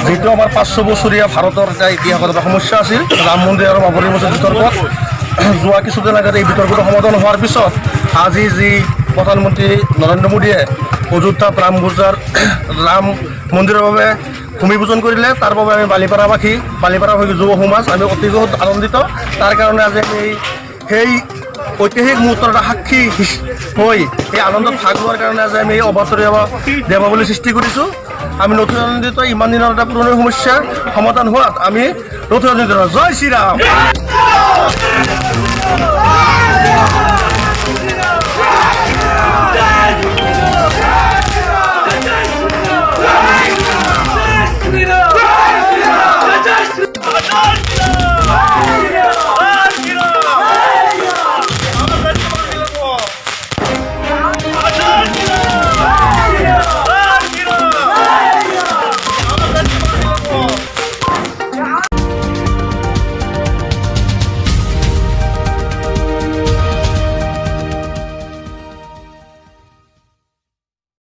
যেহেতু আমাৰ 500 বছৰীয়া ভাৰতৰ এটা ইতিহাসত এটা সমস্যা আছিল ৰাম মন্দিৰ আৰু বাবৰি মছজিদ বিতৰ্কত যোৱা কিছুদিন আগতে এই বিতৰ্কটো সমাধান হোৱাৰ পিছত আজি যি প্ৰধানমন্ত্ৰী নৰেন্দ্ৰ মোদীয়ে অযোধ্যাত ৰাম মন্দিৰৰ বাবে ভূমি পূজন কৰিলে তাৰ বাবে আমি বালিপাৰাবাসী যুৱ সমাজ আমি অতিকৈ আনন্দিত। তাৰ কাৰণে আজি আমি সেই ঐতিহাসিক মুহূৰ্তৰ এটা সাক্ষী হৈ এই আনন্দত ভাগ লোৱাৰ কাৰণে আজি আমি এই অবাতৰীয়া দেৱাৱলী সৃষ্টি কৰিছোঁ। আমি নতুন আনন্দিত ইমান দিনৰ এটা পুৰণি সমস্যাৰ সমাধান হোৱাত আমি নতুন আনন্দিত। জয় শ্ৰীৰাম।